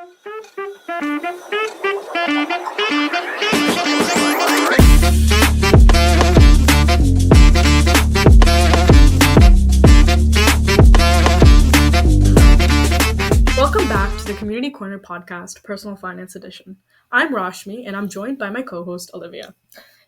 Welcome back to the Community Corner Podcast, Personal Finance Edition. I'm Rashmi, and I'm joined by my co-host, Olivia.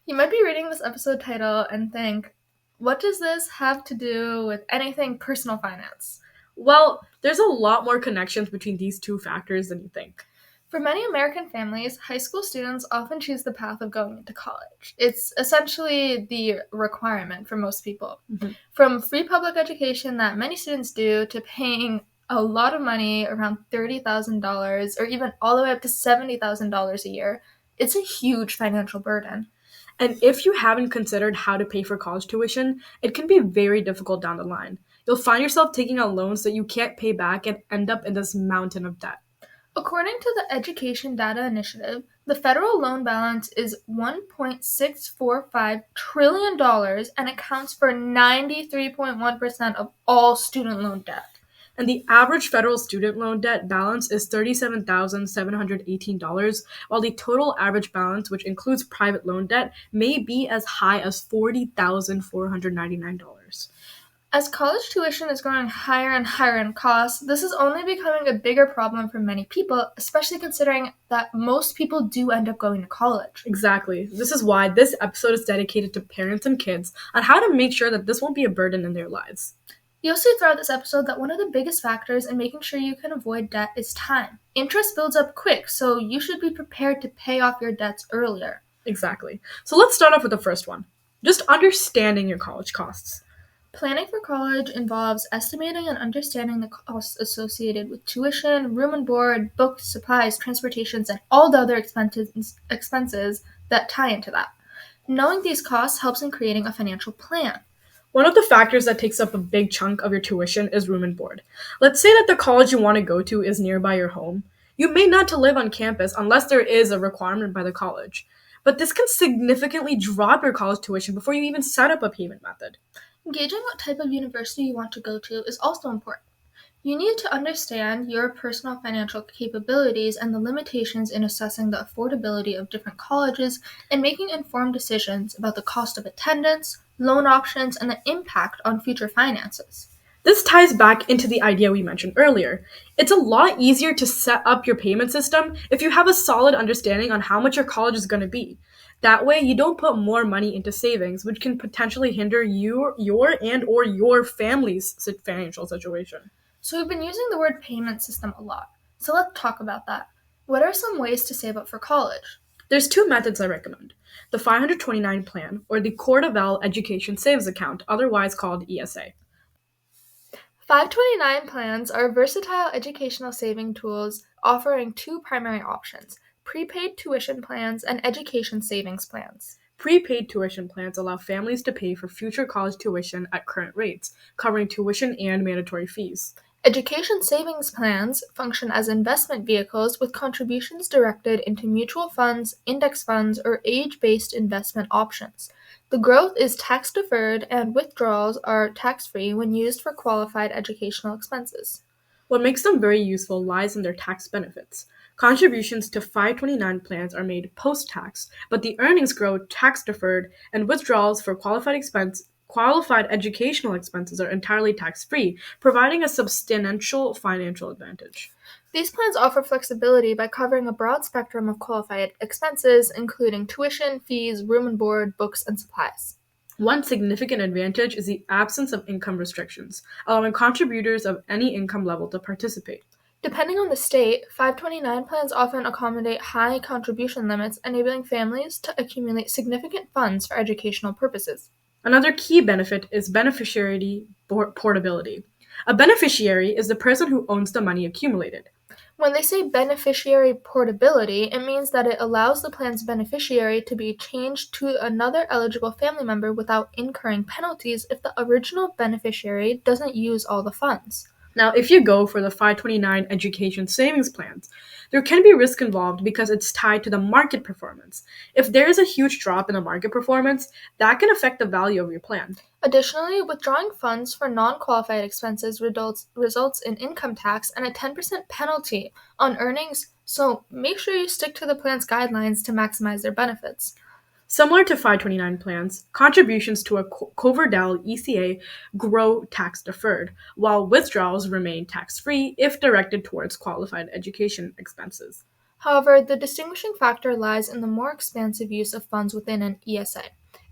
You might be reading this episode title and think, what does this have to do with anything personal finance? Well, there's a lot more connections between these two factors than you think. For many American families, high school students often choose the path of going into college. It's essentially the requirement for most people. Mm-hmm. From free public education that many students do to paying a lot of money, around $30,000 or even all the way up to $70,000 a year, it's a huge financial burden. And if you haven't considered how to pay for college tuition, it can be very difficult down the line. You'll find yourself taking out loans that you can't pay back and end up in this mountain of debt. According to the Education Data Initiative, the federal loan balance is $1.645 trillion and accounts for 93.1% of all student loan debt. And the average federal student loan debt balance is $37,718, while the total average balance, which includes private loan debt, may be as high as $40,499. As college tuition is growing higher and higher in cost, this is only becoming a bigger problem for many people, especially considering that most people do end up going to college. Exactly. This is why this episode is dedicated to parents and kids on how to make sure that this won't be a burden in their lives. You'll see throughout this episode that one of the biggest factors in making sure you can avoid debt is time. Interest builds up quick, so you should be prepared to pay off your debts earlier. Exactly. So let's start off with the first one. Just understanding your college costs. Planning for college involves estimating and understanding the costs associated with tuition, room and board, books, supplies, transportations, and all the other expenses that tie into that. Knowing these costs helps in creating a financial plan. One of the factors that takes up a big chunk of your tuition is room and board. Let's say that the college you want to go to is nearby your home. You may not to live on campus unless there is a requirement by the college. But this can significantly drop your college tuition before you even set up a payment method. Gauging what type of university you want to go to is also important. You need to understand your personal financial capabilities and the limitations in assessing the affordability of different colleges and making informed decisions about the cost of attendance, loan options, and the impact on future finances. This ties back into the idea we mentioned earlier. It's a lot easier to set up your payment system if you have a solid understanding on how much your college is going to be. That way, you don't put more money into savings, which can potentially hinder your family's financial situation. So we've been using the word payment system a lot. So let's talk about that. What are some ways to save up for college? There's two methods I recommend. The 529 plan or the Cordavel Education Savings Account, otherwise called ESA. 529 plans are versatile educational saving tools offering two primary options: prepaid tuition plans and education savings plans. Prepaid tuition plans allow families to pay for future college tuition at current rates, covering tuition and mandatory fees. Education savings plans function as investment vehicles with contributions directed into mutual funds, index funds, or age-based investment options. The growth is tax-deferred and withdrawals are tax-free when used for qualified educational expenses. What makes them very useful lies in their tax benefits. Contributions to 529 plans are made post-tax, but the earnings grow tax-deferred, and withdrawals for qualified educational expenses are entirely tax-free, providing a substantial financial advantage. These plans offer flexibility by covering a broad spectrum of qualified expenses, including tuition, fees, room and board, books, and supplies. One significant advantage is the absence of income restrictions, allowing contributors of any income level to participate. Depending on the state, 529 plans often accommodate high contribution limits, enabling families to accumulate significant funds for educational purposes. Another key benefit is beneficiary portability. A beneficiary is the person who owns the money accumulated. When they say beneficiary portability, it means that it allows the plan's beneficiary to be changed to another eligible family member without incurring penalties if the original beneficiary doesn't use all the funds. Now, if you go for the 529 education savings plans, there can be risk involved because it's tied to the market performance. If there is a huge drop in the market performance, that can affect the value of your plan. Additionally, withdrawing funds for non-qualified expenses results in income tax and a 10% penalty on earnings, so make sure you stick to the plan's guidelines to maximize their benefits. Similar to 529 plans, contributions to a Coverdell ECA grow tax deferred, while withdrawals remain tax free if directed towards qualified education expenses. However, the distinguishing factor lies in the more expansive use of funds within an ESA,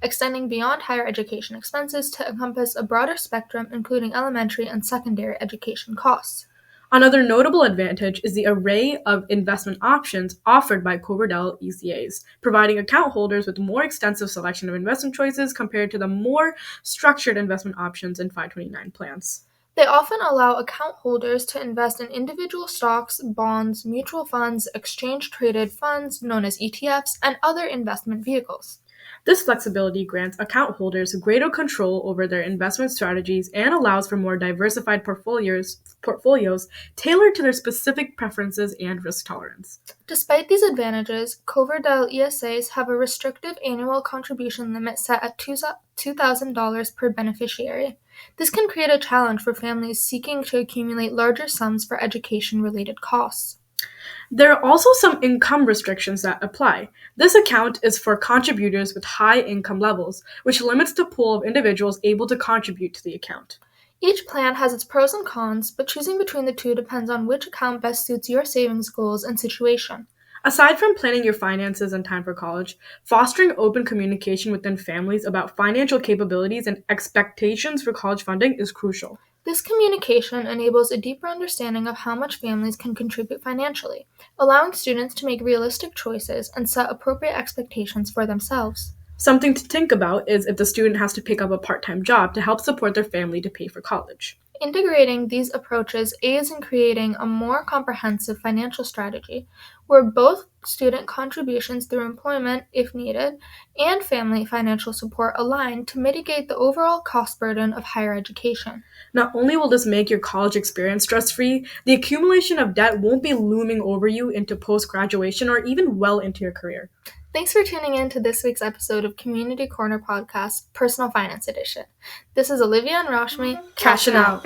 extending beyond higher education expenses to encompass a broader spectrum, including elementary and secondary education costs. Another notable advantage is the array of investment options offered by Coverdell ECAs, providing account holders with a more extensive selection of investment choices compared to the more structured investment options in 529 plans. They often allow account holders to invest in individual stocks, bonds, mutual funds, exchange-traded funds known as ETFs, and other investment vehicles. This flexibility grants account holders greater control over their investment strategies and allows for more diversified portfolios tailored to their specific preferences and risk tolerance. Despite these advantages, Coverdell ESAs have a restrictive annual contribution limit set at $2,000 per beneficiary. This can create a challenge for families seeking to accumulate larger sums for education-related costs. There are also some income restrictions that apply. This account is for contributors with high income levels, which limits the pool of individuals able to contribute to the account. Each plan has its pros and cons, but choosing between the two depends on which account best suits your savings goals and situation. Aside from planning your finances in time for college, fostering open communication within families about financial capabilities and expectations for college funding is crucial. This communication enables a deeper understanding of how much families can contribute financially, allowing students to make realistic choices and set appropriate expectations for themselves. Something to think about is if the student has to pick up a part-time job to help support their family to pay for college. Integrating these approaches aids in creating a more comprehensive financial strategy, where both student contributions through employment, if needed, and family financial support align to mitigate the overall cost burden of higher education. Not only will this make your college experience stress-free, the accumulation of debt won't be looming over you into post-graduation or even well into your career. Thanks for tuning in to this week's episode of Community Corner Podcast, Personal Finance Edition. This is Olivia and Rashmi, Cashing out.